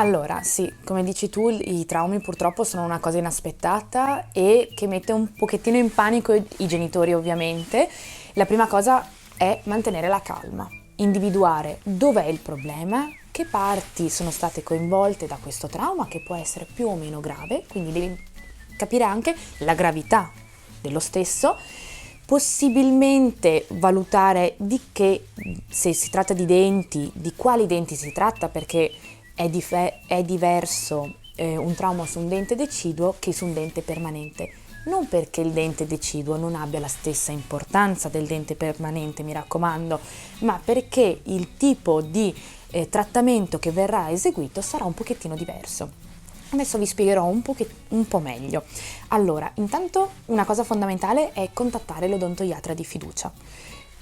Allora, sì, come dici tu, i traumi purtroppo sono una cosa inaspettata e che mette un pochettino in panico i genitori, ovviamente. La prima cosa è mantenere la calma, individuare dov'è il problema, che parti sono state coinvolte da questo trauma, che può essere più o meno grave, quindi devi capire anche la gravità dello stesso, possibilmente valutare se si tratta di denti, di quali denti si tratta, perché è diverso un trauma su un dente deciduo che su un dente permanente. Non perché il dente deciduo non abbia la stessa importanza del dente permanente, mi raccomando, ma perché il tipo di trattamento che verrà eseguito sarà un pochettino diverso. Adesso vi spiegherò un po' meglio. Allora, intanto una cosa fondamentale è contattare l'odontoiatra di fiducia.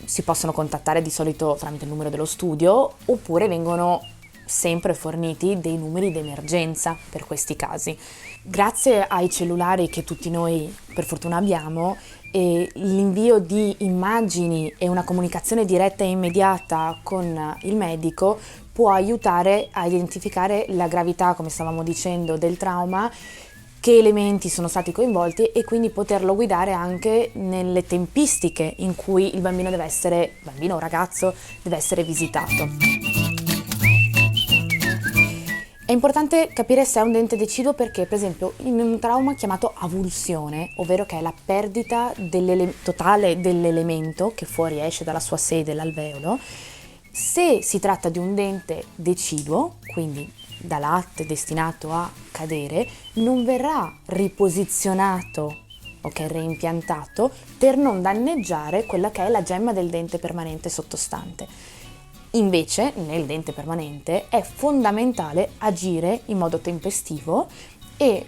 Si possono contattare di solito tramite il numero dello studio oppure vengono sempre forniti dei numeri d'emergenza per questi casi. Grazie ai cellulari che tutti noi per fortuna abbiamo, l'invio di immagini e una comunicazione diretta e immediata con il medico può aiutare a identificare la gravità, come stavamo dicendo, del trauma, che elementi sono stati coinvolti e quindi poterlo guidare anche nelle tempistiche in cui il bambino o ragazzo deve essere visitato. È importante capire se è un dente deciduo perché, per esempio, in un trauma chiamato avulsione, ovvero che è la perdita totale dell'elemento che fuoriesce dalla sua sede, l'alveolo, se si tratta di un dente deciduo, quindi da latte destinato a cadere, non verrà riposizionato reimpiantato per non danneggiare quella che è la gemma del dente permanente sottostante. Invece, nel dente permanente è fondamentale agire in modo tempestivo e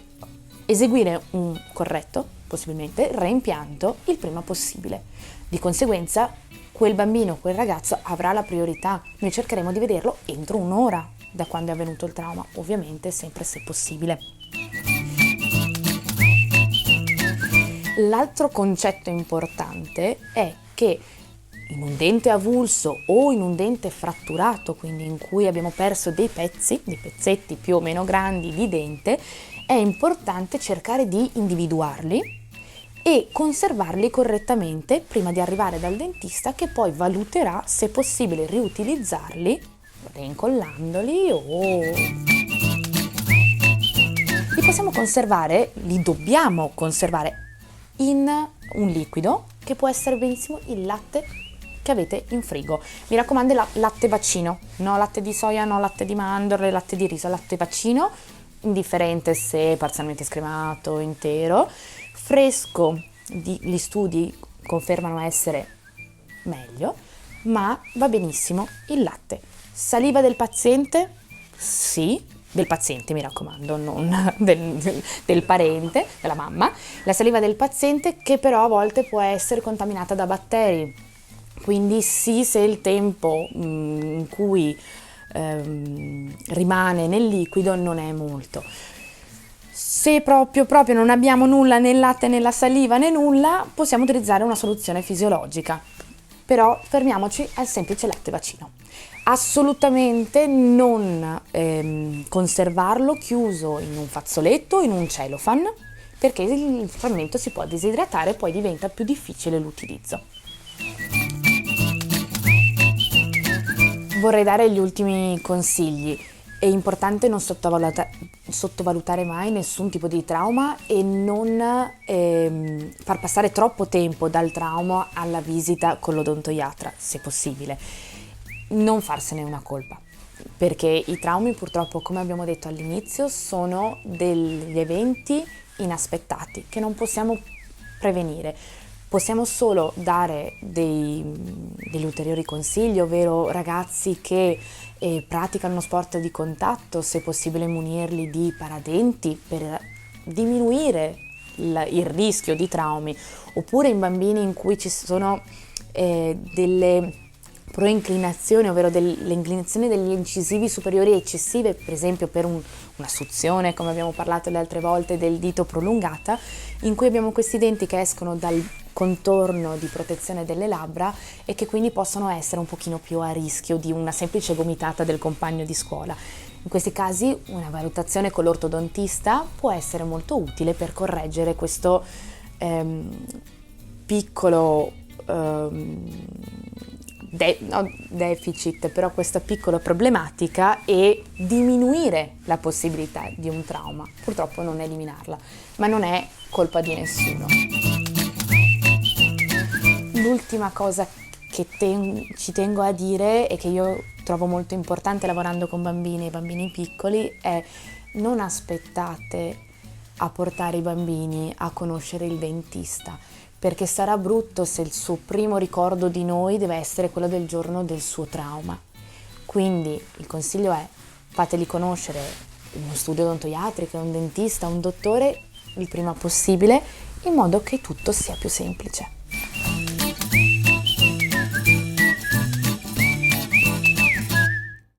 eseguire un corretto, possibilmente, reimpianto il prima possibile. Di conseguenza, quel bambino, quel ragazzo avrà la priorità. Noi cercheremo di vederlo entro un'ora da quando è avvenuto il trauma, ovviamente sempre se possibile. L'altro concetto importante è che in un dente avulso o in un dente fratturato, quindi in cui abbiamo perso dei pezzetti più o meno grandi di dente, è importante cercare di individuarli e conservarli correttamente prima di arrivare dal dentista, che poi valuterà se è possibile riutilizzarli reincollandoli o li dobbiamo conservare in un liquido che può essere benissimo il latte che avete in frigo. Mi raccomando, latte vaccino, no latte di soia, no latte di mandorle, latte di riso, latte vaccino, indifferente se parzialmente scremato, intero, fresco, gli studi confermano essere meglio, ma va benissimo il latte. Saliva del paziente? Sì, del paziente mi raccomando, non del parente, della mamma. La saliva del paziente, che però a volte può essere contaminata da batteri. Quindi sì, se il tempo in cui rimane nel liquido non è molto. Se proprio non abbiamo nulla nel latte, nella saliva né nulla, possiamo utilizzare una soluzione fisiologica. Però fermiamoci al semplice latte vaccino. Assolutamente non conservarlo chiuso in un fazzoletto o in un cellophane, perché il frammento si può disidratare e poi diventa più difficile l'utilizzo. Vorrei dare gli ultimi consigli. È importante non sottovalutare mai nessun tipo di trauma e non far passare troppo tempo dal trauma alla visita con l'odontoiatra, se possibile. Non farsene una colpa, perché i traumi purtroppo, come abbiamo detto all'inizio, sono degli eventi inaspettati che non possiamo prevenire. Possiamo solo dare degli ulteriori consigli, ovvero ragazzi che praticano uno sport di contatto, se possibile munirli di paradenti per diminuire il rischio di traumi, oppure in bambini in cui ci sono delle proinclinazioni, ovvero delle inclinazioni degli incisivi superiori eccessive, per esempio per una suzione, come abbiamo parlato le altre volte, del dito prolungata, in cui abbiamo questi denti che escono dal contorno di protezione delle labbra e che quindi possono essere un pochino più a rischio di una semplice gomitata del compagno di scuola. In questi casi una valutazione con l'ortodontista può essere molto utile per correggere questo piccolo deficit, però questa piccola problematica, e diminuire la possibilità di un trauma. Purtroppo non eliminarla, ma non è colpa di nessuno. L'ultima cosa che ci tengo a dire e che io trovo molto importante lavorando con bambini e bambini piccoli è: non aspettate a portare i bambini a conoscere il dentista, perché sarà brutto se il suo primo ricordo di noi deve essere quello del giorno del suo trauma. Quindi il consiglio è: fateli conoscere uno studio odontoiatrico, un dentista, un dottore il prima possibile, in modo che tutto sia più semplice.